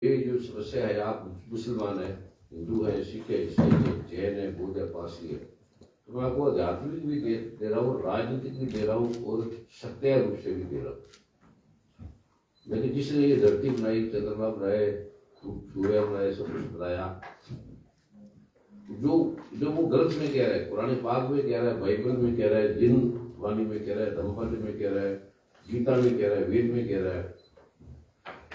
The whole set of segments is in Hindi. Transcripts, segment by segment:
ये जो समस्या है, आप मुसलमान है, हिंदू है, सिख है, ईसाई है, जैन है, बौद्ध है, पारसी है, तो मैं आपको आध्यात्मिक भी दे रहा हूँ, राजनीतिक भी दे रहा हूँ और सत्य रूप से भी दे रहा हूँ। लेकिन जिसने ये धरती बनाई, चंद्रमा बनाए, सूर्य बनाए, सब कुछ बनाया, जो वो ग्रंथ में कह रहा है, पुराने पाक में कह रहा है, बाइबल में कह रहा है, जिन वाणी में कह रहा है, धम्मपद में कह रहा है, गीता में कह रहा है, वेद में कह रहा है,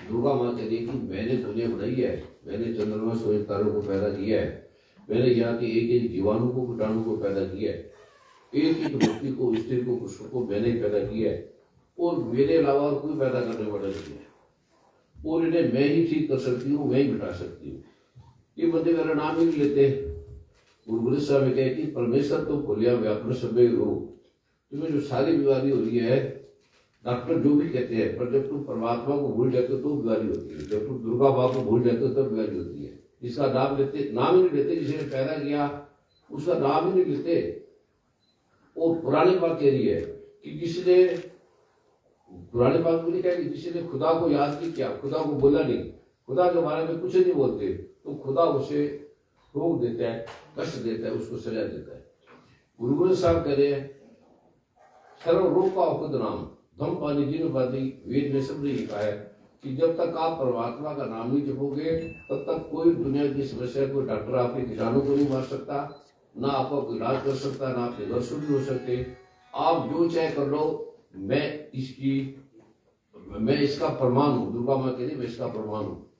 दुर्गा माँ कह रही है कि मैंने दुनिया बनाई है, मैंने चंद्रमा सूर्य तारों को पैदा किया है, मैंने यहाँ के एक एक जीवाणु को, कीटाणु को पैदा किया है, एक एक व्यक्ति को, स्त्री को, पुरुष को मैंने पैदा किया है, और मेरे अलावा और कोई पैदा करने वाला नहीं है, और इन्हें मैं ही ठीक कर सकती हूँ, मैं ही मिटा सकती हूँ। ये बंदे मेरा नाम ही नहीं लेते। गुरु ग्रंथ साहब में कहे कि परमेश्वर तो भूलिया व्यापन सभ्य रोग। तुम्हें जो सारी बीमारी हो रही है, डॉक्टर जो भी कहते हैं, पर जब तुम परमात्मा को भूल जाते हो तो बीमारी होती है, जब तुम दुर्गा माँ को भूल जाते हो तब बीमारी होती है। जिसका नाम लेते, नाम ही नहीं लेते, जिसने पैदा किया उसका नाम ही नहीं लेते। और पुरानी बात कह रही है कि जिसने, पुरानी बात भी लिखा है कि जिसने खुदा को याद नहीं किया, खुदा को बोला नहीं, खुदा के बारे में कुछ नहीं बोलते, तो खुदा उसे रोक देता है, कष्ट देता है, उसको सजा देता है। गुरु ग्रंथ साहब कह रहे हैं, सर्व रोग का खुद नाम धम पानी जिन बादी, वेद में सब ने लिखा है कि जब तक आप परमात्मा का नाम नहीं जपोगे तब तक कोई दुनिया की समस्या, कोई डॉक्टर आपके किसानों को नहीं मार सकता, ना आपका कोई इलाज कर सकता, ना आपके घर शुरू हो सकते। आप जो चाहे कर लो, मैं इसका प्रमाण हूँ। दुर्गा माँ कह रही मैं इसका प्रमाण हूँ।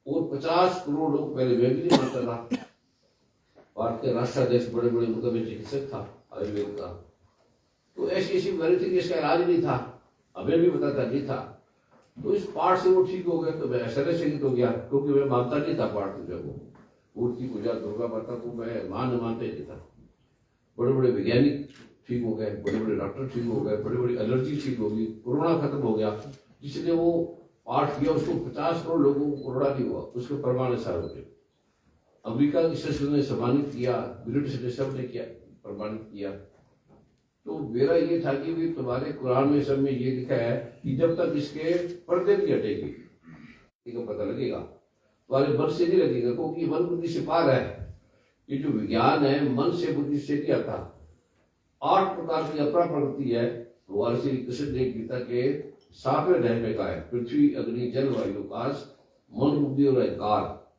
और 50 करोड़ लोग, पहले मैं भी नहीं मानता था, भारत के राष्ट्राध्यक्ष बड़े बड़े मुकदमे चिकित्सक था आयुर्वेद का, तो ऐसी ऐसी बीमारी थी कि इसका इलाज नहीं था, हमें भी पता था नहीं था। तो इस पाठ से वो ठीक हो गया, तो मैं आश्चर्यचकित हो गया, क्योंकि मैं मानता नहीं था पाठ पूजा को, मूर्ति पूजा, दुर्गा माता को मैं मानते नहीं था। बड़े बड़े वैज्ञानिक ठीक हो गए, बड़े बड़े डॉक्टर ठीक हो गए, बड़ी बड़ी एलर्जी ठीक हो गई, कोरोना खत्म हो गया। जिसने वो पाठ किया उसको 50 करोड़ लोगों को कोरोना नहीं हुआ, उसके प्रमाण सार हो गए। अमेरिका की संसद ने सम्मानित किया, ब्रिटिश ने सब ने किया, प्रमाणित किया। तो मेरा ये था कि भी तुम्हारे कुरान में सब में ये लिखा है कि जब तक इसके पर्दे नहीं हटेगी, इसका पता लगेगा, तुम्हारे मन से नहीं लगेगा, क्योंकि मन बुद्धि से पार है। ये जो विज्ञान है मन से बुद्धि से नहीं आता। 8 प्रकार की अपरा प्रकृति है, भगवान श्री कृष्ण ने गीता के 7वें अध्याय में कहा है, पृथ्वी, अग्नि, जल, वायु, आकाश, मन, बुद्धि और अहंकार।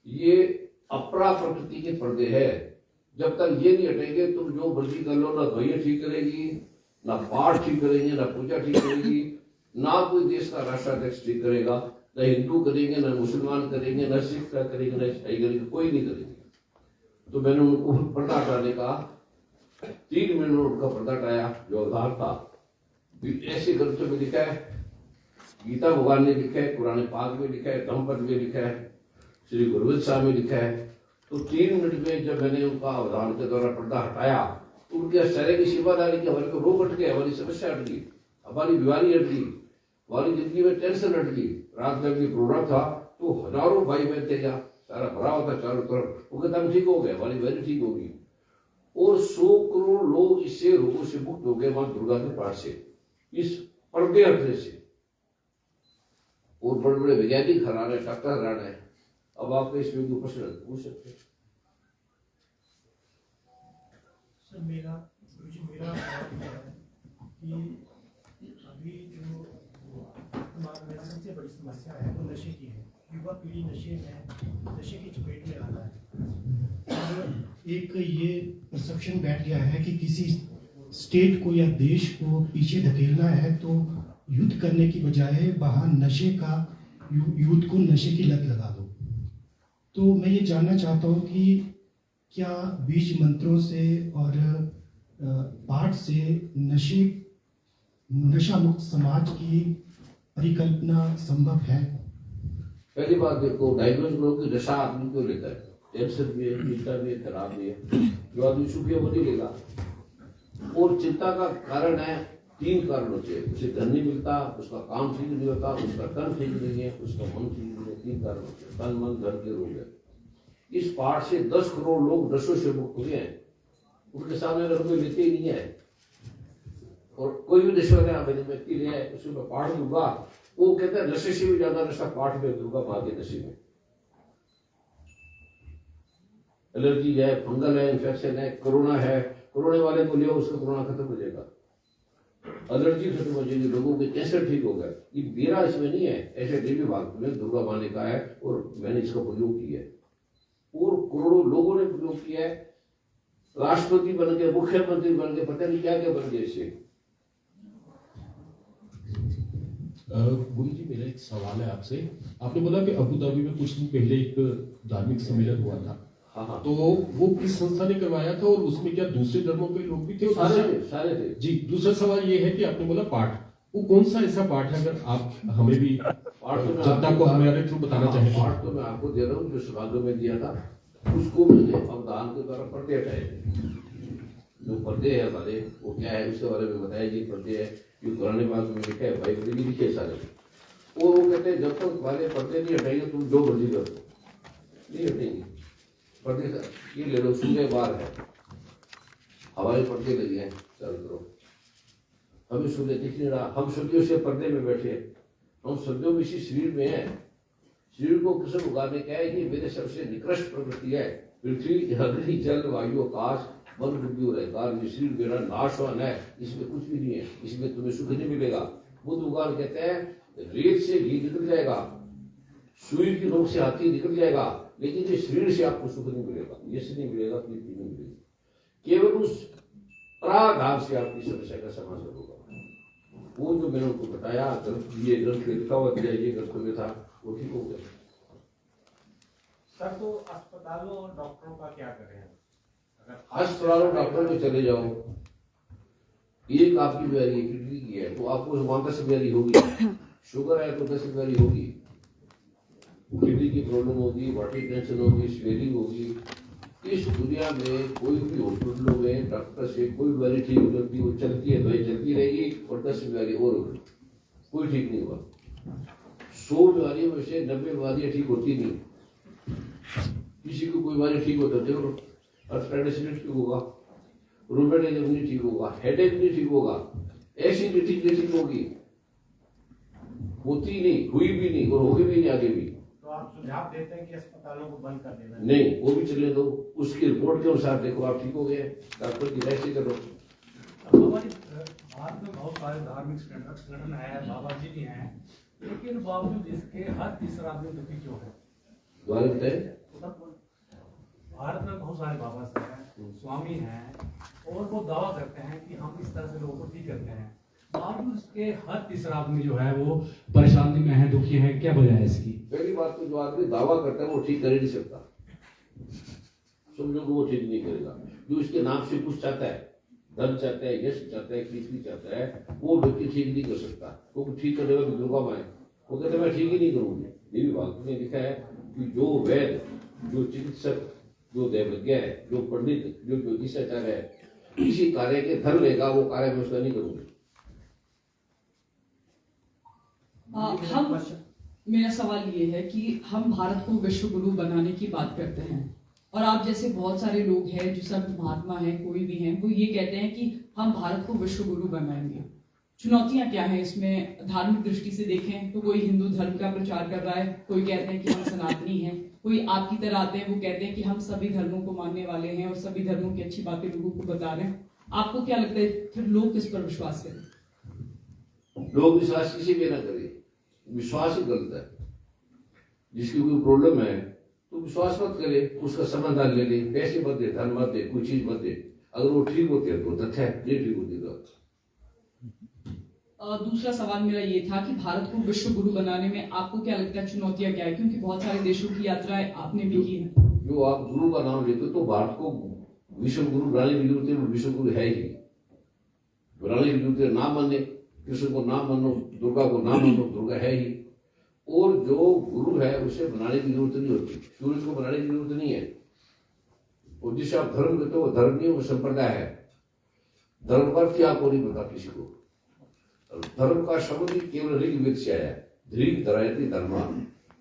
ये अपरा प्रकृति के पर्दे है। जब तक ये नहीं हटेंगे तुम जो मर्जी कर लो, ना भैया ठीक करेगी, ना पाठ ठीक करेंगे, ना पूजा ठीक करेगी, ना कोई देश का राष्ट्राध्यक्ष ठीक करेगा, ना हिंदू करेंगे, ना मुसलमान करेंगे, ना सिख का करेंगे, ना ईसाई करेंगे, कोई नहीं करेंगे। तो मैंने उनको पर्दा हटाने का 3 महीने उनका पर्दा हटाया, जो आधार था। ऐसे ग्रंथों में लिखा है, गीता भगवान ने लिखा है, पुराने पाक में लिखा है, धम्मपद में लिखा है, श्री गुरु ग्रंथ साहब में लिखा है। तो 3 मिनट में जब मैंने उनका अवधान के द्वारा पर्दा हटाया, तो उनके आश्चर्य की सेवादारी की, हमारे को रोग हट गया, हमारी समस्या हट गई, हमारी बीमारी हट गई, हमारी जिंदगी में टेंशन हट गई। रात में भी प्रोग्राम था तो हजारों भाई बहन थे, क्या सारा भरा हुआ था चारों तरफ, वो कहता हम ठीक हो गए, हमारी बीमारी ठीक होगी। और 100 करोड़ लोग इससे रोगों से मुक्त हो गए मां दुर्गा के पाठ से, इस पर्दे हटने से। और बड़े बड़े वैज्ञानिक हैरान है, डॉक्टर हैरान है। अब आप इसमें कोई प्रश्न पूछ सकते हैं। सर मेरा है कि अभी जो हमारे सबसे बड़ी समस्या है वो नशे की है। युवा पीढ़ी नशे की चपेट में आ रहा है। और एक ये परसेप्शन बैठ गया है कि किसी स्टेट को या देश को पीछे धकेलना है तो युद्ध करने की बजाय वहाँ नशे का यूथ को नशे की लत लगा दो। तो मैं ये जानना चाहता हूँ कि क्या बीज मंत्रों से और पाठ से नशा मुक्त समाज की परिकल्पना संभव है? पहली बात देखो, डायग्नोज करो कि नशा आदमी क्यों लेता है। टेंशन भी है, चिंता भी है, तनाव भी है। जो आदमी सुखी है वो नहीं लेगा। और चिंता का कारण है 3 कारणों से, उसे धन नहीं मिलता, उसका काम ठीक नहीं होता, उसका तन ठीक नहीं है, उसका मन ठीक नहीं है। 3 कारणों से तन मन धन के रोग है। इस पाठ से 10 करोड़ लोग नशों से मुक्त हुए हैं। उनके सामने अगर कोई लेते ही नहीं है, और कोई भी नशा मैंने व्यक्ति लिया है, उसे मैं पाठ दूंगा वो कहते हैं नशे से भी ज्यादा नशा पाठ में, दुर्गा माँ के नशे में। एलर्जी है, फंगल है, इन्फेक्शन है, कोरोना है, कोरोना वाले को लियो, उसका कोरोना खत्म हो जाएगा, एलर्जी खत्म हो जाएगी, लोगों के कैंसर ठीक हो गए। ये मेरा इसमें नहीं है, ऐसे देवी भागवत में दुर्गा माँ ने कहा है और मैंने इसका प्रयोग किया है और करोड़ों लोगों ने प्रयोग किया है। राष्ट्रपति बन गए, मुख्यमंत्री बन गए, पता नहीं क्या क्या बन गए इससे। गुरु जी, मेरा एक सवाल है आपसे। आपने बोला कि अबू धाबी में कुछ दिन पहले एक धार्मिक सम्मेलन हुआ था। हाँ। तो वो किस संस्था ने करवाया था और उसमें क्या दूसरे धर्मों के लोग भी थे? सारे थे। जी, दूसरा सवाल ये है कि आपने बोला पाठ, वो कौन सा ऐसा पाठ है, अगर आप हमें भी जनता को हमारे थ्रू बताना चाहें? पाठ तो मैं आपको दे रहा हूँ, जो सभागृह में दिया था उसको मैंने अवदान के द्वारा पर्दे हटाए थे। जो पर्दे है हमारे, वो क्या है उसके बारे में बताया जी। पर्दे है जो पुराने बात में लिखा है, भाई बड़ी लिखे सारे। वो कहते हैं जब तक वाले पर्दे नहीं हटाएंगे तुम जो मर्जी करो, नहीं हटेंगे पर्दे। ये ले लो, सूर्य बार है, हवाई पर्दे लगे हैं चारों तरफ, हमें सूर्य दिख नहीं रहा, हम सदियों से पर्दे में बैठे हैं, हम सदियों में इसी शरीर में है। शरीर को कृष्ण उगाने क्या है, ये मेरे सबसे निकृष्ट प्रवृत्ति है। पृथ्वी, अग्नि, जल, वायु, आकाश, मन, बुद्धि और अहंकार, ये शरीर मेरा नाशवान है, इसमें कुछ भी नहीं है, इसमें तुम्हें सुख नहीं मिलेगा। बुद्ध भगवान कहते हैं रेत से घी निकल जाएगा, सुई की नोक से हाथी निकल जाएगा, लेकिन ये शरीर से आपको सुख नहीं मिलेगा, यश नहीं मिलेगा, कीर्ति नहीं मिलेगी। केवल उस पराधार से आपकी समस्या का समाधान होगा। वो जो मैंने उनको बताया, ये ग्रंथ लिखा हुआ था, ये ग्रंथ में था, वो ठीक हो गया। सर, तो अस्पतालों और डॉक्टरों का क्या करें? अस्पतालों डॉक्टर में चले जाओ, एक आपकी बीमारी किडनी की है तो आपको 10 बीमारी होगी, शुगर है तो 10 बीमारी होगी, किडनी की प्रॉब्लम होगी, वाटी टेंशन होगी, स्वेलिंग होगी। इस दुनिया में कोई भी हॉस्पिटलों में डॉक्टर से कोई बीमारी ठीक हो जाती, वो चलती है, दवाई चलती रहेगी और 10 बीमारी और होगी, कोई ठीक नहीं हुआ। 100 बीमारियों में से 90 बीमारियां ठीक होती नहीं। किसी को कोई बीमारी ठीक होता देखो, अर्थराइटिस नहीं ठीक होगा, रूमेटिज्म नहीं ठीक होगा, हेडेक नहीं ठीक होगा, एसिडिटी नहीं ठीक होगी, होती नहीं, हुई भी नहीं और होगी भी नहीं आगे भी। तो आप सुझाव देते हैं कि अस्पतालों को बंद कर देना? नहीं, वो भी चले दो, उसकी रिपोर्ट के अनुसार देखो आप ठीक हो गए, डॉक्टर की राय से करो। भारत में बहुत सारे धार्मिक संगठन है, बाबा जी भी हैं, लेकिन बावजूद इसके हर तीसरा आदमी दुखी क्यों है? द्वारा बताए भारत में बहुत सारे बाबा साहब हैं, स्वामी हैं, और वो दावा करते हैं कि हम इस तरह से लोगों को ठीक करते हैं, बावजूद इसके हर तीसरा आदमी जो है वो परेशानी में है, दुखी है। क्या वजह है इसकी? पहली बात तो जो आदमी दावा करता है वो ठीक कर ही नहीं सकता, समझो कि वो ठीक नहीं करेगा। जो इसके नाम से कुछ चाहता है, धन चाहता है, यश चाहता है, कीर्ति चाहता है, वो व्यक्ति ठीक नहीं कर सकता, क्योंकि ठीक करने वाली दुर्गा माँ है, वो कहते मैं ठीक ही नहीं करूंगी। देवी भागवत में लिखा है कि जो वैद, जो चिकित्सक, जो दैवज्ञ है, जो पंडित, जो ज्योतिषाचार्य है, किसी कार्य के धन लेगा, वो कार्य मैं उसका नहीं करूंगी। मेरा सवाल ये है कि हम भारत को विश्व गुरु बनाने की बात करते हैं और आप जैसे बहुत सारे लोग हैं जो सब महात्मा हैं, कोई भी हैं, वो ये कहते हैं कि हम भारत को विश्व गुरु बनाएंगे। चुनौतियां क्या है इसमें? धार्मिक दृष्टि से देखें तो कोई हिंदू धर्म का प्रचार कर रहा है, कोई कहते हैं कि हम सनातनी हैं, कोई आपकी तरह आते हैं, वो कहते हैं कि हम सभी धर्मों को मानने वाले हैं और सभी धर्मों की अच्छी बातें लोगों को बता रहे हैं। आपको क्या लगता है फिर लोग किस पर विश्वास करें? लोग विश्वास किसी पे ना करें, विश्वास ही गलत है। जिसकी कोई प्रॉब्लम है तो विश्वास मत करे, उसका समाधान ले ले, पैसे मत दे, धन मत दे, कोई चीज मत दे। अगर वो ठीक होती है तो तथ्य है, नहीं ठीक होती तो। दूसरा सवाल मेरा ये था कि भारत को विश्व गुरु बनाने में आपको क्या लगता है चुनौतियां क्या है? क्योंकि बहुत सारे देशों की यात्राएं आपने भी की है। जो आप गुरु का नाम लेते हो तो भारत को विश्व गुरु बनाने की जरूरत है, वो विश्व गुरु है ही, बनाने की जरूरत है। ना माने कृष्ण को, ना मानो दुर्गा को, ना मानो दुर्गा है ही। और जो गुरु है उसे बनाने की जरूरत नहीं होती, सूरज को बनाने की जरूरत नहीं है। और जिसे आप धर्म कहते हो वो धर्म नहीं, वो संप्रदाय है। धर्म का क्या आपको नहीं पता किसी को। धर्म का शब्द ही केवल ऋग्वेद से आया है, ध्रीक धरायती धर्मा।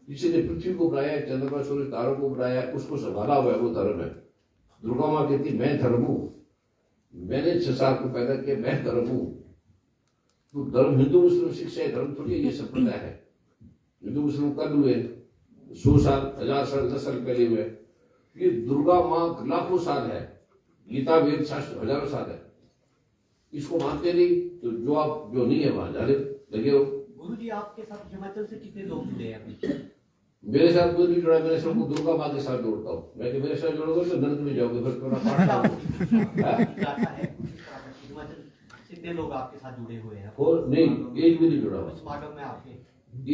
जिसने पृथ्वी को बनाया, चंद्रमा सूर्य तारों को बनाया, उसको संभाला हुआ है, वो धर्म है। दुर्गा माँ कहती मैं धर्म हूं, मैंने 6 साल को पैदा किया, मैं धर्म हूं। तो धर्म हिंदू मुस्लिम शिक्षा है, धर्म थोड़ी है, ये संप्रदाय है। हिंदू मुस्लिम कब हुए? 100 साल, 1000 साल, 10 साल पहले हुए। ये दुर्गा माँ लाखों साल है, गीता वेद शास्त्र हजारों साल है। इसको मानते नहीं तो जो नहीं है वहां जाने लगे हो। गुरु जी, आपके साथ हिमाचल से कितने लोग जुड़े हैं अभी? मेरे साथ कोई नहीं जुड़ा, मेरे सबको दुर्गा माँ के साथ जोड़ता हूँ मैं, कि मेरे साथ जोड़ोगे तो नरक में जाओगे, फिर थोड़ा पाठ गाथा है हिमाचल से कितने लोग आपके साथ जुड़े हुए हैं? और नहीं, एक भी नहीं जुड़ा हुआ, समागम में आपके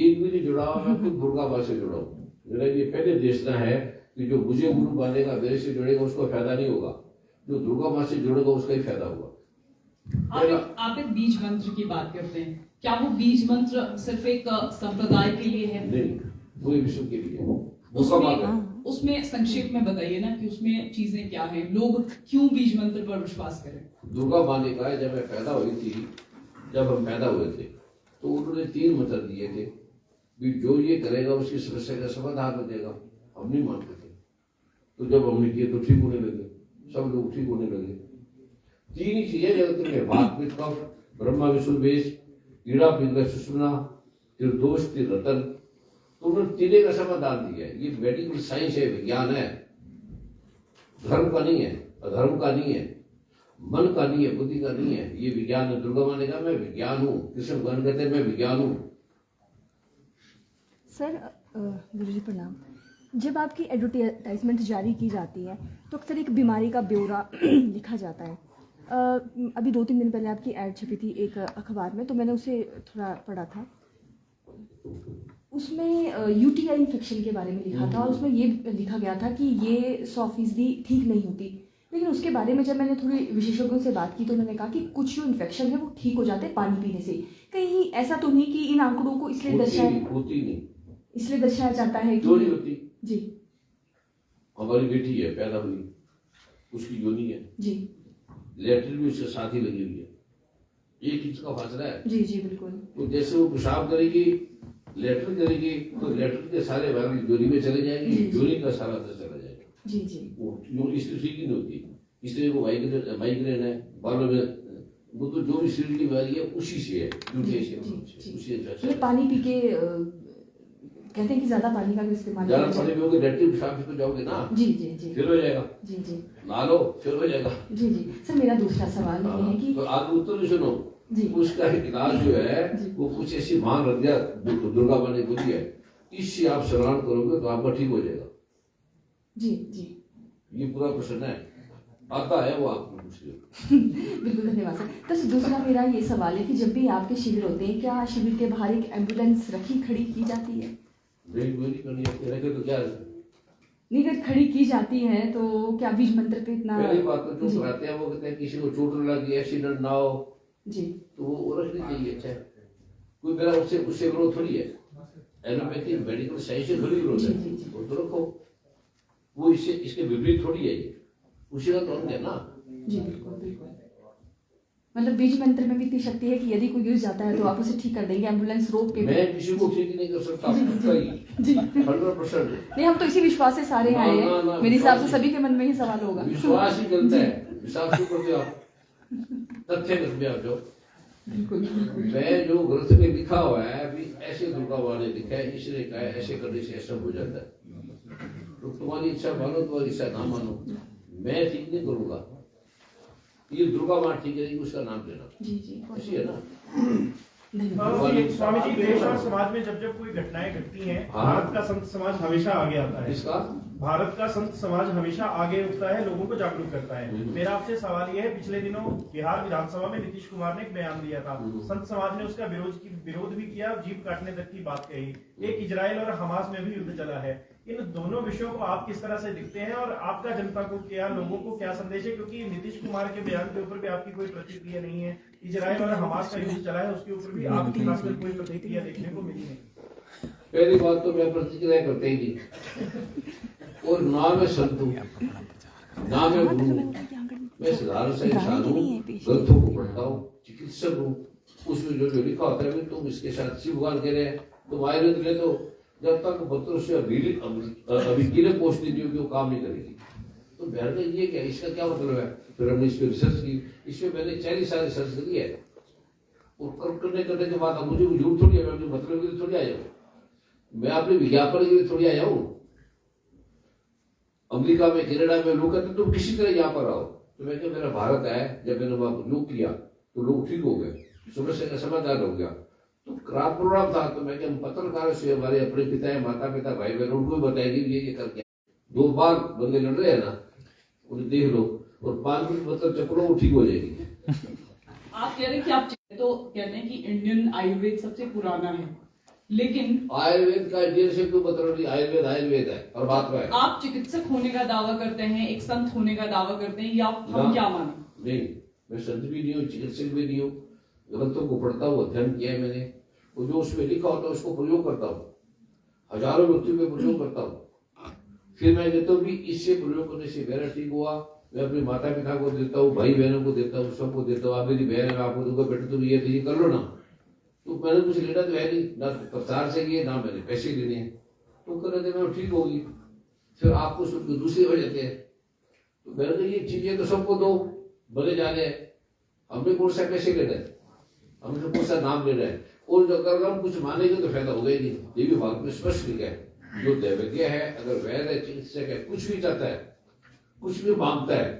एक भी नहीं जुड़ा हुआ। मैं खुद दुर्गा माँ से जुड़ा हूँ। मेरा ये पहले देशना है कि जो मुझे गुरु मानेगा, मेरे से जुड़ेगा, उसको फायदा नहीं होगा, जो दुर्गा माँ से जुड़ेगा उसका ही फायदा होगा। आप एक बीज मंत्र की बात करते हैं, क्या वो बीज मंत्र सिर्फ एक संप्रदाय के लिए है? नहीं, पूरे विश्व के लिए। उसमें संक्षेप में बताइए ना कि उसमें चीजें क्या है, लोग क्यों बीज मंत्र पर विश्वास करें? दुर्गा माँ ने कहा, जब मैं पैदा हुई थी, जब हम पैदा हुए थे तो उन्होंने 3 मंत्र दिए थे कि जो ये करेगा उसकी समस्या का समाधान हो जाएगा। हम नहीं मानते थे, तो जब हमने किए तो ठीक होने लगे, सब लोग ठीक होने लगे। 3 ही चीजें जगत में, भात पित्त कफ, ब्रह्मा विष्णु वेश, कीड़ा पिंगला सुषुम्ना, त्रिदोष त्रिरतन, तो उन्होंने तीनों का समाधान दिया है। ये मेडिकल साइंस है, विज्ञान है, धर्म का नहीं है, अधर्म का नहीं है, मन का नहीं है, बुद्धि का नहीं है, ये विज्ञान है। दुर्गा माँ ने कहा मैं विज्ञान हूँ, कृष्ण भगवान कहते हैं मैं विज्ञान हूँ। सर गुरुजी प्रणाम। जब आपकी एडवर्टाइजमेंट जारी की जाती है तो अक्सर एक बीमारी का ब्यौरा लिखा जाता है। अभी 2-3 दिन पहले आपकी ऐड छपी थी एक अखबार में, तो मैंने उसे थोड़ा पढ़ा था। उसमें यूटीआई इन्फेक्शन के बारे में लिखा था और उसमें ये लिखा गया था कि ये 100% ठीक नहीं होती। लेकिन उसके बारे में जब मैंने थोड़ी विशेषज्ञों से बात की तो उन्होंने कहा कि कुछ जो इन्फेक्शन है वो ठीक हो जाते हैं पानी पीने से। कहीं ऐसा तो नहीं कि इन आंकड़ों को इसलिए दर्शाया जाता है कि नहीं होती जी, हमारी बेटी है, पैदा हुई, उसकी योनि है जी, लेटरिन भी उसके साथ ही लगी हुई है, 1 इंच का फासला है। जी जी बिल्कुल। तो जैसे वो पेशाब करेगी, लेटरिन करेगी, तो लेटरिन के सारे वायरस योनि में चले जाएंगे, योनि का सारा अंदर चला जाएगा। जी जी। वो इसलिए ठीक ही नहीं होती। इसलिए वो माइग्रेन है, बालों में वो तो जो भी शरीर की बीमारी है उसी से है, उसी पानी पी के कहते हैं कि ज्यादा पानी का भी इस्तेमाल ज्यादा पानी पियोगे, लेटरिन पेशाब से तो जाओगे ना, जी जी जी, फिर हो जाएगा। जी जी, नहा लो फिर हो जाएगा। जी जी। सर मेरा दूसरा सवाल ये है कि तो आप उत्तर सुनो जी, उसका इलाज जो है वो कुछ ऐसी मान रख दिया दुर्गा माँ ने बोली है, इससे आप स्नान करोगे तो आपका ठीक हो जाएगा। जी जी, ये पूरा प्रश्न है, आता है वो आपको पूछ लो। बिल्कुल धन्यवाद सर। तो दूसरा मेरा ये सवाल है कि जब भी आपके शिविर होते हैं क्या शिविर के बाहर एक एम्बुलेंस खड़ी की जाती है? नहीं करनी है, तेरे तो क्या नहीं, अगर खड़ी की जाती है तो क्या बीज मंत्र पे इतना? पहली बात तो जो कराते हैं वो कहते हैं किसी को चोट न लगी, एक्सीडेंट ना हो जी, तो वो रखनी चाहिए। अच्छा, कोई मेरा उससे विरोध थोड़ी है, एलोपैथी मेडिकल साइंस से थोड़ी विरोध है, वो तो रखो। वो इसके विपरीत थोड़ी है, ये उसी का तो अंग है ना। जी बिल्कुल बिल्कुल। मतलब बीज मंत्र में भी इतनी शक्ति है कि यदि कोई गिर जाता है तो आप उसे ठीक कर देंगे, एम्बुलेंस रोक के। मैं किसी को ठीक नहीं कर सकता, जी 100%। नहीं, हम तो इसी विश्वास से सारे आए हैं, मेरे हिसाब से सभी के मन में ही सवाल होगा। विश्वास ही गलत है, विश्वास क्यों करते हो आप? तथ्य में आप जाओ। मैं जो ग्रंथ में लिखा हुआ है अभी ऐसे दुर्गा माँ ने लिखा है, इसने कहा है ऐसे करने से ऐसा हो जाता है, तो तुम्हारी इच्छा मानो तुम्हारी इच्छा ना मानो, मैं ठीक नहीं करूंगा। ये दुर्गा माँ ठीक है, उसका नाम लेना। जी जी, ऐसी है ना। स्वामी जी, देश और समाज में जब कोई घटनाएं घटती हैं, भारत का संत समाज हमेशा आगे आता है। इसका भारत का संत समाज हमेशा आगे उठता है, लोगों को जागरूक करता है। मेरा आपसे सवाल यह है, पिछले दिनों बिहार विधानसभा में नीतीश कुमार ने एक बयान दिया था, संत समाज ने उसका विरोध भी किया, जीप काटने तक की बात कही। एक इजराइल और हमास में भी युद्ध चला है। इन दोनों विषयों को आप किस तरह से दिखते हैं और आपका जनता को क्या, लोगों को क्या संदेश है? क्योंकि नीतीश कुमार के बयान के ऊपर भी आपकी कोई प्रतिक्रिया नहीं है, इजराइल और हमास का युद्ध चला है उसके ऊपर भी आपकी खासकर कोई प्रतिक्रिया देखने को मिली नहीं। पहली बात तो मैं प्रतिक्रिया करते ही नहीं, और ना मैं संत हूँ ना मैं गुरु हूँ, मैं साधारण सा इंसान हूँ, ग्रंथों को पढ़ता हूँ, चिकित्सक हूँ। उसमें जो लिखा होता है तुम इसके साथ शिव भगवान कह रहे हैं, तुम आयुर्वेद ले तो जब तक बच्चों से अभिकीर्णक पहुंचती नहीं होगी वो काम नहीं करेगी। तो बहन ये क्या, इसका क्या मतलब है? फिर हमने इस पर रिसर्च की, इसमें मैंने 40 साल रिसर्च करी है और करने करने के बाद अब मुझे झूठ थोड़ी है, मतलब के लिए थोड़ी आया हूँ मैं, अपने विज्ञापन के लिए थोड़ी आया हूँ। अमेरिका में, कनाडा में लोग कहते तुम किसी तरह यहाँ पर आओ, तो मैं क्या, मेरा भारत है, जब मैंने वहां योग किया तो लोग ठीक हो गए, समस्या का समाधान हो गया। तो रात प्रोग्राम था, तो मैं क्या, पत्रकारों से हमारे अपने पिता है, माता पिता, भाई बहन, उनको भी बताएंगे ये करके 2 बार बंदे लड़ रहे हैं ना, उन्हें देख लो, और 5 मिनट मतलब चपलो, वो ठीक हो जाएगी। आप कह रहे हैं कि आप तो कहते हैं कि इंडियन आयुर्वेद सबसे पुराना है, लेकिन आयुर्वेद का इंडियन से क्यों मतलब नहीं, आयुर्वेद आयुर्वेद है और बात है। आप चिकित्सक होने का दावा करते हैं, एक संत होने का दावा करते हैं, या हम ना, क्या माने? नहीं, मैं संत भी नहीं हूँ, चिकित्सक भी नहीं हूँ, ग्रंथों को पढ़ता हूँ, अध्ययन किया है मैंने, और जो उसमें लिखा होता है उसको प्रयोग करता हूँ, हजारों व्यक्तियों में प्रयोग करता हूँ। फिर मैं कहता हूँ कि इससे प्रयोग करने से मेरा ठीक हुआ, मैं अपने माता पिता को देता हूँ, भाई बहनों को देता हूँ, सबको देता हूँ। आप मेरी बहन है, आपको दूंगा, बेटे तुम ये कर लो ना, तो मैंने कुछ लेना तो है नहीं, ना प्रचार चाहिए, ना मैंने पैसे लेने हैं, तो कर देना ठीक होगी। फिर आपको सुन दूसरे हो जाते हैं, तो मैंने कहा ये चीजें तो सबको दो, बने जा रहे हैं, हमने कौन सा पैसे लेना है, हमने तो कौन सा नाम लेना है, और अगर हम कुछ मानेंगे तो फायदा होगा ही नहीं। ये भी बात में स्पष्ट लिखा है, जो दैवज्ञ है, अगर वैद्य है, चिकित्सक है, कुछ भी चाहता है, कुछ भी मांगता है,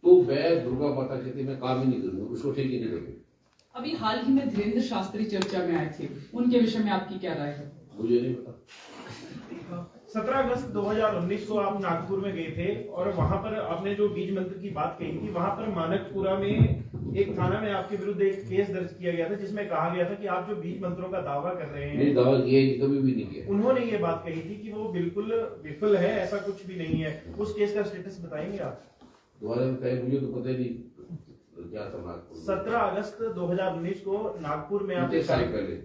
तो मैं दुर्गा माता कहती मैं काम ही नहीं करूंगा, उसको ठीक ही नहीं करूंगा। अभी हाल ही में धीरेन्द्र शास्त्री चर्चा में आए थे, उनके विषय में आपकी क्या राय है? मुझे नहीं पता। 17 अगस्त 2019 को आप नागपुर में गए थे और वहां पर आपने जो बीज मंत्र की बात कही थी, वहां पर मानकपुरा में एक थाना में आपके विरुद्ध एक केस दर्ज किया गया था, जिसमें कहा गया था कि आप जो बीज मंत्रों का दावा कर रहे हैं, नहीं दावा किया है, कभी भी नहीं किया। उन्होंने ये बात कही थी कि वो बिल्कुल विफल है, ऐसा कुछ भी नहीं है। उस केस का स्टेटस बताएंगे आप? दोबारा बताइए, मुझे तो पता ही नहीं क्या था नागपुर। 17 अगस्त 2019 को नागपुर में आप कितने साल पहले?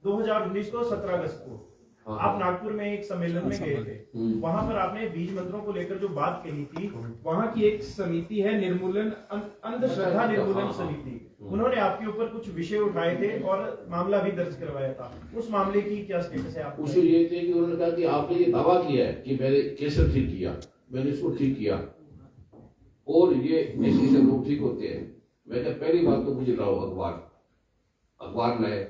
2019 को 17 अगस्त को हाँ, आप नागपुर में एक सम्मेलन में गए थे, वहां पर आपने बीज मंत्रों को लेकर जो बात कही थी, वहां की एक समिति है निर्मूलन, अंधश्रद्धा निर्मूलन समिति, उन्होंने आपके ऊपर कुछ विषय उठाए थे और मामला भी दर्ज करवाया था। उस मामले की क्या स्टेटस है आप? उसे ये थे कि उन्होंने कहा कि आपने ये दावा किया है कि मैंने कैंसर ठीक किया, मैंने इसको ठीक किया, और ये ऐसे से लोग ठीक होते हैं। मैंने पहली बात तो मुझे लाओ अखबार लाए,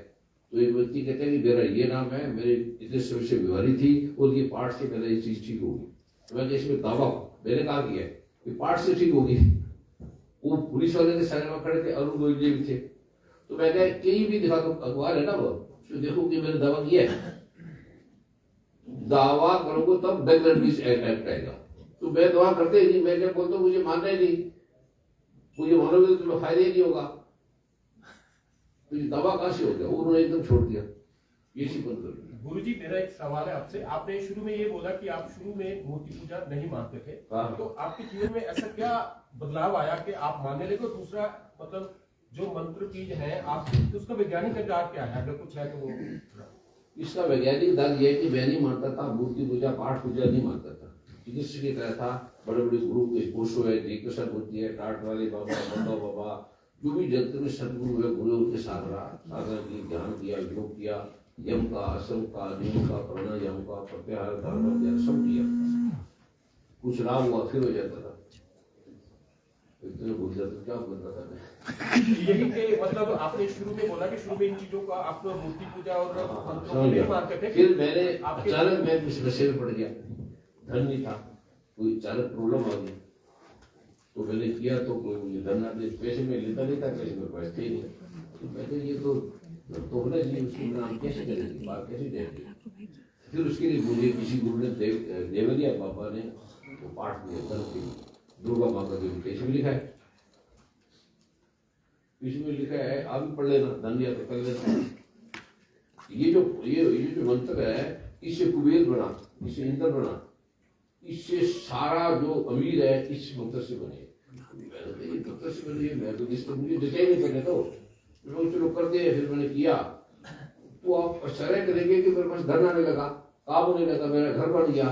तो एक व्यक्ति कहते हैं कि मेरा ये नाम है, मेरे इतने समय से बीमारी थी और ये पार्ट से मेरा ये चीज ठीक होगी। तो मैंने इसमें दावा मैंने कहा किया है कि पार्ट से ठीक होगी। वो पुलिस वाले के सामने में खड़े थे, अरुण गोयल जी भी थे, तो मैं कहा कहीं भी दिखा दो, अखबार है ना वो, तो देखो कि मैंने दावा किया है। दावा करोगे तब बैकग्राउंड एक्ट आएगा, तो मैं दावा करते ही नहीं, मैं क्या बोलता हूँ मुझे मानना ही नहीं, मुझे मानोगे तो तुम्हें फायदा ही नहीं होगा, तो ये दावा कहां से हो गया? उन्होंने एकदम छोड़ दिया, ये सी बंद कर दिया। गुरुजी मेरा एक सवाल है आपसे, आपने शुरू में ये बोला कि आप शुरू में मूर्ति पूजा नहीं मानते थे, हाँ। तो आपके जीवन में ऐसा क्या बदलाव आया कि आप मानने लगे? दूसरा मतलब जो मंत्र बीज है आप, उसका वैज्ञानिक आधार क्या है, अगर कुछ है तो वो? इसका वैज्ञानिक दाग यह है कि मैं नहीं मानता था मूर्ति पूजा, पाठ पूजा नहीं मानता था, चिकित्सक की तरह था। बड़े बड़े गुरु के पुरुषों है, जी कृष्ण मूर्ति है, टाट वाले बाबा, बंदा बाबा, जो भी जगत में सदगुरु है, गुरु उनके साथ रहा, साधना की, ध्यान किया, योग किया, यम का, आसन का, नियम का, प्राणायाम का, प्रत्याहार का, सब किया, कुछ लाभ हुआ फिर हो जाता था, इतने भूल जाता क्या बोलता था मैं। यही कि मतलब आपने शुरू में बोला कि शुरू में इन चीजों का आप मूर्ति पूजा और मंत्रों को नहीं मानते थे, फिर मैंने अचानक मैं इस नशे में पड़ गया, धन नहीं था, कोई अचानक प्रॉब्लम आ गई, तो मैंने किया, तो कोई मुझे धन ना दे, पैसे में लेता नहीं था, पैसे में पैसे ही नहीं, तो मैंने ये तो होना चाहिए, उसको नाम कैसे करेंगे, बात कैसे जाएगी। फिर उसके लिए मुझे किसी गुरु ने देवरिया बाबा ने वो पाठ दिया करके, दुर्गा माता के लिए इसमें लिखा है, इसमें लिखा है, आप भी पढ़ लेना, धन या तो कर लेना। ये जो मंत्र है, इससे कुबेर बना, इससे इंद्र बना, इससे सारा जो अमीर है इस मंत्र से बने। ये मंत्र से बने, मैं तो जिसको मुझे डिजाइन नहीं करने दो, लोग चलो करते हैं। फिर मैंने किया, तो आप आश्चर्य करेंगे कि मेरे पास धन आने लगा, काम होने लगा, मेरा घर बन गया,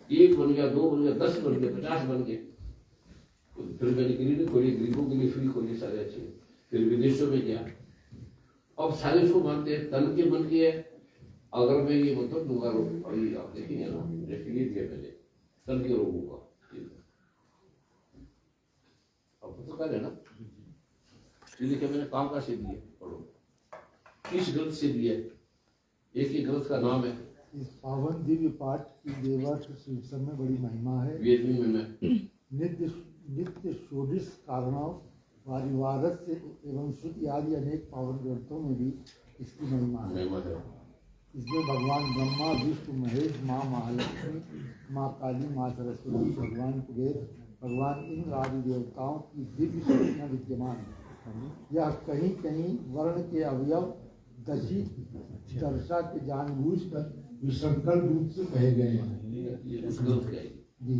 1 बन गया, 2 बन गया, 10 बन गया, 50 बन गए। तो फिर मैंने क्लिनिक खोली, गरीबों के लिए फ्री खोली, सारे अच्छे। फिर विदेशों में गया, अब सारे उसको मानते हैं, तन के मन की है। अगर मैं ये मतलब दूंगा, अभी आप देखेंगे ना, ये दिया मैंने तन के रोगों का, अब तो कर है ना, इसलिए मैंने काम का से दिए, पढ़ो। किस ग्रंथ से लिया है? एक ही ग्रंथ का नाम है, इस पावन दिव्य पाठ की देवर्ष शीर्षक में बड़ी महिमा है। वेद में मैं नित्य नित्य षोडश कारणों वारिवारस से एवं श्रुति आदि अनेक पावन ग्रंथों में भी इसकी महिमा है। महिमा है। इसमें भगवान ब्रह्मा, विष्णु, महेश, माँ महालक्ष्मी, माँ काली, माँ सरस्वती, भगवान कुबेर, भगवान इंद्र आदि देवताओं की दिव्य शक्तियाँ विद्यमान है। यह कहीं कहीं वर्ण के अवयव दशी दर्शा के जानबूझकर विसंकल्प रूप से कहे गए हैं। ये उस ग्रंथ का है। जी।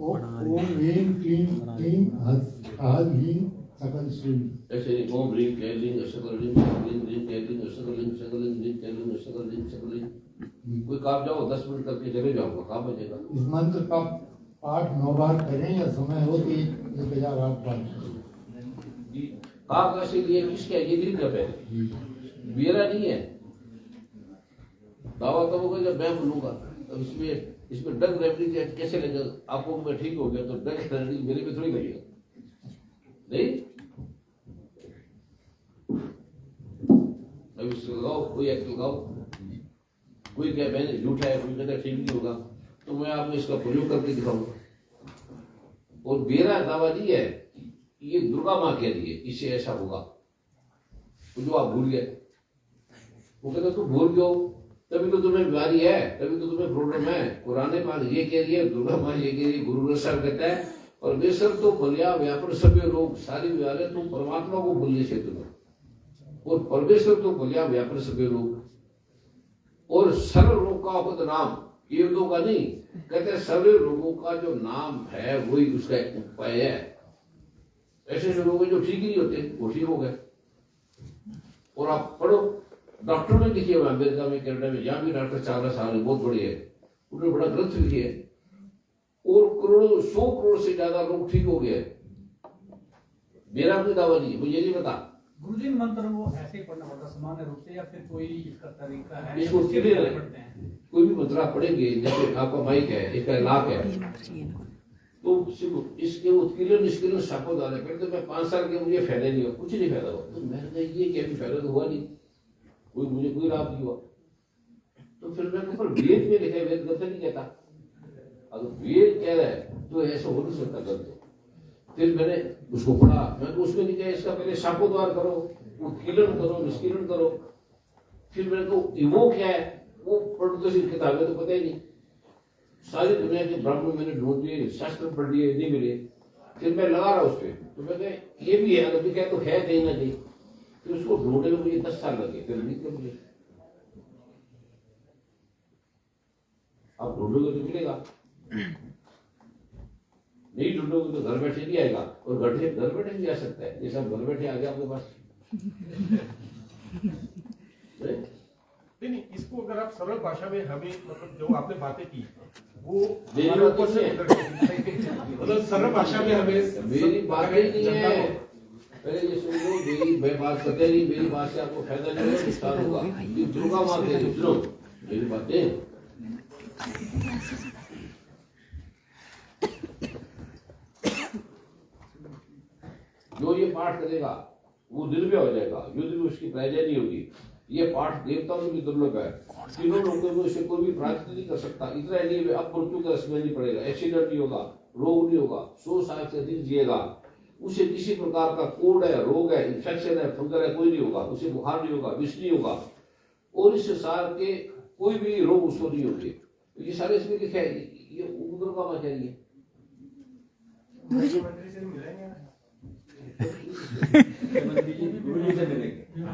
ओम ह्रीं क्लीं क्लीं हद ह्रीं सकल श्री। ऐसे नहीं, ओम ह्रीं क्लीं सकल ह्रीं सकल ह्रीं क्लीं सकल ह्रीं सकल ह्रीं क्लीं सकल ह्रीं सकल ह्रीं। कोई काम जाओ 10 मिनट करके चले जाओ, काम बचेगा। इस मंत्र का पाठ 9 बार करें या समय हो तो 1008 बार। कहा कैसे लिए, किसके ये दिन का पहले मेरा नहीं है दावा, तब होगा जब मैं बोलूंगा। अब इसमें ड्रग रेफरी कैसे लगेगा? आपको मैं ठीक हो गया तो ड्रग रेफरी मेरे पे थोड़ी लगेगा, नहीं। अब इसको लगाओ, कोई एक्ट लगाओ, कोई क्या मैंने झूठा है, कोई कहता ठीक नहीं होगा, तो मैं आपको इसका प्रयोग करके दिखाऊंगा। और मेरा दावा नहीं है, ये दुर्गा माँ कह रही है इससे ऐसा होगा, तो जो आप भूल गए। वो कहते तुम भूल गए हो, तभी तो तुम्हें बीमारी है, तभी तो तुम्हें प्रॉब्लम है। पुराने पास ये कह रही है, दुर्गा माँ ये कह रही है, गुरु ग्रंथ साहब कहता है। और वे सब तो भलिया व्यापार सभी लोग सारी व्यापार तुम परमात्मा को भूलने से तुम्हें, और परमेश्वर तो भलिया व्यापार सभी लोग। और सर्व रोग का खुद नाम, ये लोगों का नहीं, कहते सर्व रोगों का जो नाम है वही उसका एक उपाय है। ऐसे जो लोग जो ठीक ही नहीं होते वो ठीक हो गए। और आप पढ़ो, डॉक्टर ने लिखे हुए अमेरिका में, कनाडा में, यहाँ भी डॉक्टर चावला साहब ने बहुत बड़ी है, उन्होंने बड़ा ग्रंथ लिखे है, और करोड़ों 100 करोड़ से ज्यादा लोग ठीक हो गए। मेरा कोई दावा नहीं है, मुझे नहीं पता। गुरुजी मंत्र वो ऐसे ही पढ़ना पड़ता सामान्य रूप से, या फिर कोई इसका तरीका है? इसको क्लियर पढ़ते हैं, कोई भी मंत्र आप पढ़ेंगे, जैसे आपका माइक है, इसका लाभ है, तो इसके उत्कीर्ण निष्कीर्ण शापो डाले। पहले तो मैं 5 साल के मुझे फायदा नहीं हुआ, कुछ नहीं फायदा हुआ, तो मैंने कहा ये क्या भी फायदा तो हुआ नहीं, कोई मुझे कोई लाभ नहीं हुआ। तो फिर मैंने ऊपर वेद में लिखा, वेद गलत नहीं कहता, अगर वेद कह रहा है तो ऐसा हो नहीं सकता गलत। फिर मैंने उसको पढ़ा, मैंने तो उसमें लिखा इसका पहले शापोद्वार करो, उत्कीर्ण करो, निष्कीर्ण करो। फिर मैंने तो वो क्या है, वो पढ़ तो सिर्फ किताबें तो पता ही नहीं, सारी दुनिया के ब्राह्मण मैंने ढूंढ लिए, शास्त्र पढ़ लिए, नहीं मिले। फिर मैं लगा रहा उस पर, तो मैं ये भी है, अगर क्या तो है कहीं ना कहीं। फिर उसको ढूंढने में मुझे 10 साल लगे, फिर नहीं मुझे। आप ढूंढोगे तो मिलेगा, नहीं ढूंढोगे तो घर बैठे नहीं आएगा। और घर बैठे नहीं आ सकता है, ये सब घर बैठे आ गया आपके पास। नहीं, इसको अगर आप सरल भाषा में हमें, मतलब जो आपने बातें की वो मेरी बात नहीं है, मतलब सरल भाषा में हमें, मेरी बात नहीं है। पहले ये सुन लो, मेरी बात करते नहीं, मेरी बात से आपको फायदा नहीं होगा, नुकसान होगा। ये दुर्गा माँ कह रही, सुनो मेरी बातें। जो ये पाठ करेगा वो निर्भय हो जाएगा, युद्ध में उसकी पराजय नहीं होगी। ये पाठ देवताओं में भी दुर्लभ है, तीनों लोगों में उसे कोई भी प्राप्त नहीं कर सकता। इतना नहीं, अब मृत्यु का रस्म नहीं पड़ेगा, एक्सीडेंट नहीं होगा, रोग नहीं होगा, 100 साल से अधिक जिएगा, उसे किसी प्रकार का कोड है, रोग है, इन्फेक्शन है, फंगल है, कोई नहीं होगा, उसे बुखार नहीं होगा, विष नहीं होगा, और इस संसार के कोई भी रोग उसको नहीं होंगे। तो ये सारे इसमें लिखे है, ये दुर्गा माँ कह रही है।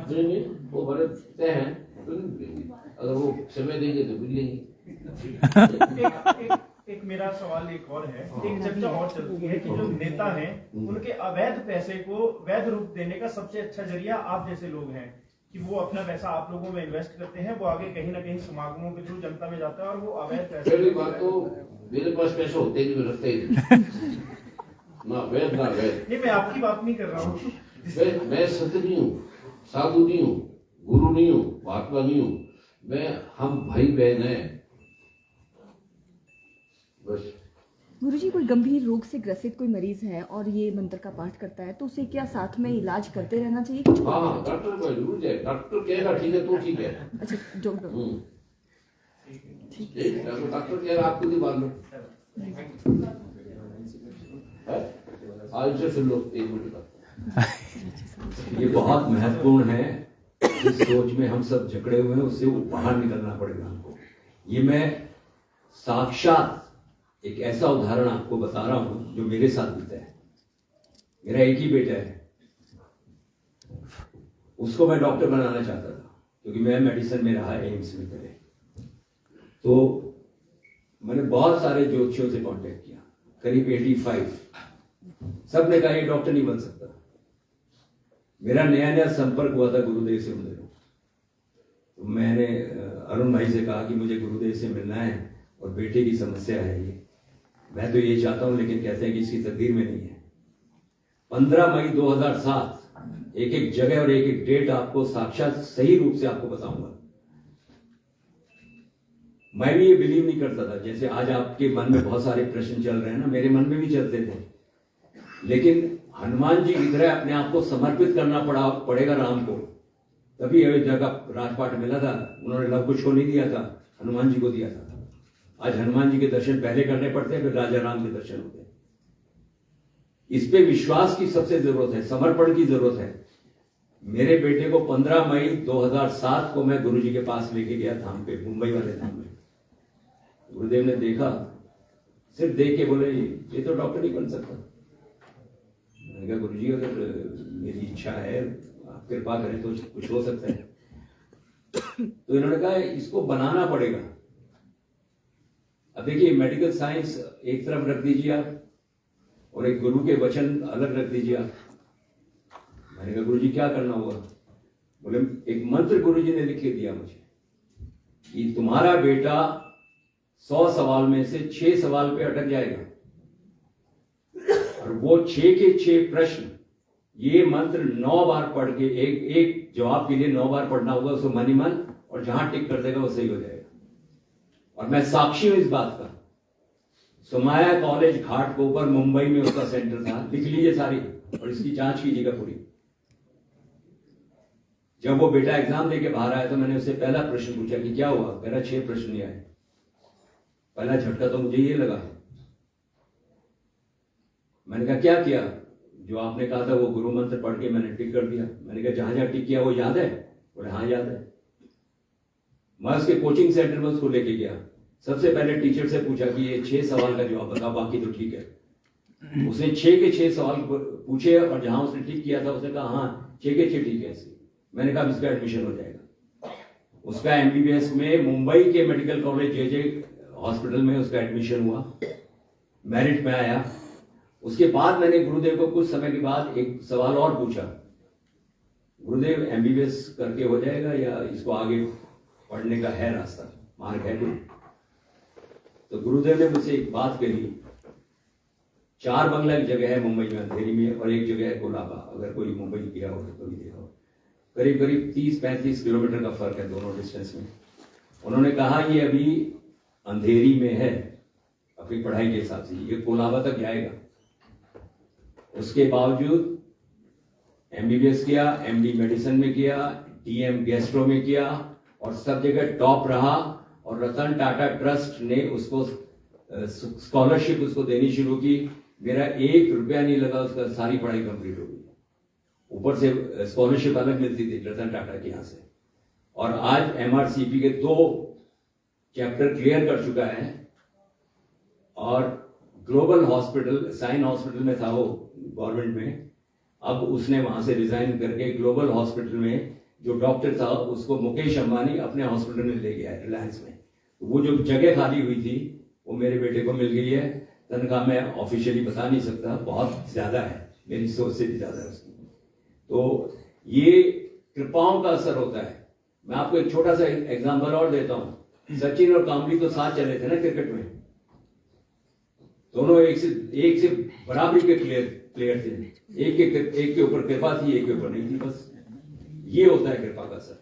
नहीं, वो बड़े तय हैं, तो नहीं मिलेंगे, अगर वो समय देंगे तो मिलेंगे। एक मेरा सवाल एक और है, एक चर्चा और चलती है कि जो नेता हैं उनके अवैध पैसे को वैध रूप देने का सबसे अच्छा जरिया आप जैसे लोग हैं, कि वो अपना पैसा आप लोगों में इन्वेस्ट करते हैं, वो आगे कहीं ना कहीं समागमों के थ्रू जनता में जाता है, और वो अवैध पैसे। पहली बात तो मेरे पास पैसे होते ही नहीं, रखते ही नहीं, ना वैध ना वैध। नहीं, मैं आपकी बात नहीं कर रहा हूँ। मैं संत नहीं हूँ, साधु नहीं हूँ, गुरु नहीं हूँ, महात्मा नहीं हूँ, हम भाई बहन हैं बस। गुरुजी, कोई गंभीर रोग से ग्रसित कोई मरीज है और ये मंत्र का पाठ करता है तो उसे क्या साथ में इलाज करते रहना चाहिए कि छोड़ हाँ, देना चाहिए? डॉक्टर को जरूर जाए, डॉक्टर कहेगा ठीक है तो ठीक है। अच्छा, डॉक्टर ठीक है, तो डॉक्टर कहेगा आपको नहीं मालूम है? आज से सुन लो 1 मिनट का। ये बहुत महत्वपूर्ण है। जिस सोच में हम सब जकड़े हुए हैं उससे वो बाहर निकलना पड़ेगा हमको। ये मैं साक्षात एक ऐसा उदाहरण आपको बता रहा हूं जो मेरे साथ बीता है। मेरा एक ही बेटा है, उसको मैं डॉक्टर बनाना चाहता था क्योंकि मैं मेडिसिन में रहा एम्स में पहले। तो मैंने बहुत सारे ज्योतिषियों से कांटेक्ट किया, करीब 85। सब ने कहा ये डॉक्टर नहीं बन सकता। मेरा नया नया संपर्क हुआ था गुरुदेव से उन दिनों। तो मैंने अरुण भाई से कहा कि मुझे गुरुदेव से मिलना है और बेटे की समस्या है ये, मैं तो ये चाहता हूं, लेकिन कहते हैं कि इसकी तकदीर में नहीं है। 15 मई 2007 एक एक जगह और एक एक डेट आपको साक्षात सही रूप से आपको बताऊंगा। मैं भी ये बिलीव नहीं करता था, जैसे आज आपके मन में बहुत सारे प्रश्न चल रहे हैं ना, मेरे मन में भी चलते थे। लेकिन हनुमान जी की तरह अपने आप को समर्पित करना पड़ेगा राम को, तभी अयोध्या का राजपाट मिला था। उन्होंने लव कुश को नहीं दिया था, हनुमान जी को दिया था। आज हनुमान जी के दर्शन पहले करने पड़ते हैं, फिर राजा राम के दर्शन होते हैं। इस पे विश्वास की सबसे जरूरत है, समर्पण की जरूरत है। मेरे बेटे को 15 मई 2007 को मैं गुरुजी के पास लेके गया धाम पे, मुंबई वाले धाम में। गुरुदेव ने देखा, सिर्फ देख के बोले ये तो डॉक्टर नहीं बन सकता। मैंने कहा गुरुजी अगर मेरी इच्छा है, आप कृपा करें तो कुछ हो सकता है। तो इन्होंने कहा इसको बनाना पड़ेगा। अब देखिए, मेडिकल साइंस एक तरफ रख दीजिए आप और एक गुरु के वचन अलग रख दीजिए आप। मैंने कहा गुरुजी क्या करना होगा? बोले एक मंत्र गुरुजी ने लिख के दिया मुझे कि तुम्हारा बेटा 100 सवाल में से 6 सवाल पे अटक जाएगा, और वो 6 के 6 प्रश्न ये मंत्र 9 बार पढ़ के एक जवाब के लिए 9 बार पढ़ना होगा उसको मन ही मन, और जहां टिक कर देगा वो सही हो जाएगा। और मैं साक्षी हूं इस बात का। सुमाया कॉलेज घाट के ऊपर मुंबई में उसका सेंटर था, लिख लीजिए सारी और इसकी जांच कीजिएगा पूरी। जब वो बेटा एग्जाम देके बाहर आया तो मैंने उससे पहला प्रश्न पूछा कि क्या हुआ? मेरा 6 प्रश्न नहीं आए। पहला झटका तो मुझे ये लगा। मैंने कहा क्या किया? जो आपने कहा था वो गुरु मंत्र पढ़ के मैंने टिक कर दिया। मैंने कहा जहां जहां टिक किया वो याद है? बोले हाँ याद है। मैं उसके कोचिंग सेंटर में उसको लेके गया। सबसे पहले टीचर से पूछा कि ये 6 सवाल का जवाब बताओ, बाकी तो ठीक है। उसने 6 के 6 सवाल पूछे और जहां उसने टिक किया था उसने कहा हाँ 6 के 6 ठीक है। मैंने कहा इसका एडमिशन हो जाएगा। उसका एमबीबीएस में मुंबई के मेडिकल कॉलेज जे हॉस्पिटल में उसका एडमिशन हुआ, मेरिट में आया। उसके बाद मैंने गुरुदेव को कुछ समय के बाद एक सवाल और पूछा, गुरुदेव एमबीबीएस करके हो जाएगा या इसको आगे पढ़ने का है रास्ता, मार्ग है कोई? तो गुरुदेव ने मुझसे एक बात कही, 4 बंगला की जगह है मुंबई में अंधेरी में और एक जगह है कोलाबा। अगर कोई मुंबई गया हो तो भी देखा हो, करीब करीब 30-35 किलोमीटर का फर्क है दोनों डिस्टेंस में। उन्होंने कहा ये अभी अंधेरी में है अपनी पढ़ाई के हिसाब से, ये कोलाबा तक जाएगा। उसके बावजूद एमबीबीएस किया, एमडी मेडिसिन में किया, डीएम गैस्ट्रो में किया और सब जगह टॉप रहा। और रतन टाटा ट्रस्ट ने उसको स्कॉलरशिप उसको देनी शुरू की। मेरा 1 रुपया नहीं लगा, उसका सारी पढ़ाई कंप्लीट हो गई। ऊपर से स्कॉलरशिप अलग मिलती थी रतन टाटा के यहाँ से। और आज एमआरसीपी के 2 चैप्टर क्लियर कर चुका है। और ग्लोबल हॉस्पिटल, साइन हॉस्पिटल में था वो गवर्नमेंट में, अब उसने वहां से रिजाइन करके ग्लोबल हॉस्पिटल में जो डॉक्टर था उसको मुकेश अंबानी अपने हॉस्पिटल में ले गया है, रिलायंस में। तो वो जो जगह खाली हुई थी वो मेरे बेटे को मिल गई है। तनख्वाह मैं ऑफिशियली बता नहीं सकता, बहुत ज्यादा है, मेरी सोच से भी ज्यादा है उसकी। तो ये कृपाओं का असर होता है। मैं आपको एक छोटा सा एग्जाम्पल और देता हूं। सचिन और कामली तो साथ चले थे ना क्रिकेट में, दोनों एक से बराबरी के प्लेयर थे। एक के ऊपर कृपा थी, एक के ऊपर नहीं थी। बस ये होता है कृपा का असर।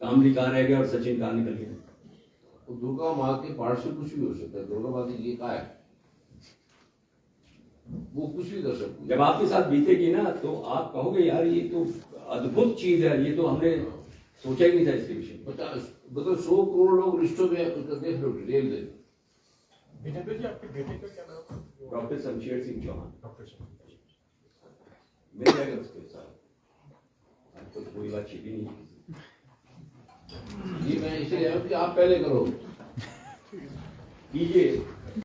कामली कहां रह गया और सचिन कहां निकल गया। तो दुर्गा माँ के पाठ से कुछ भी हो सकता है। दुर्गा माँ की ये क्या है? वो कुछ भी कर सकती है। जब आपके साथ बीतेगी ना तो आप कहोगे यार ये तो अद्भुत चीज है, ये तो हमने सोचा ही नहीं था इसके विषय में। 50 मतलब 100 करोड़ लोग रिश्तों में उनका देख लो, डिटेल दे। विजेंद्र जी, आपके बेटे का क्या नाम है? डॉक्टर शमशेर सिंह चौहान। डॉक्टर शमशेर। मिल जाएगा उसके साथ, आज तो कोई बात छिपी नहीं है। ये मैं इसलिए आया हूं कि आप पहले करो। कीजिए।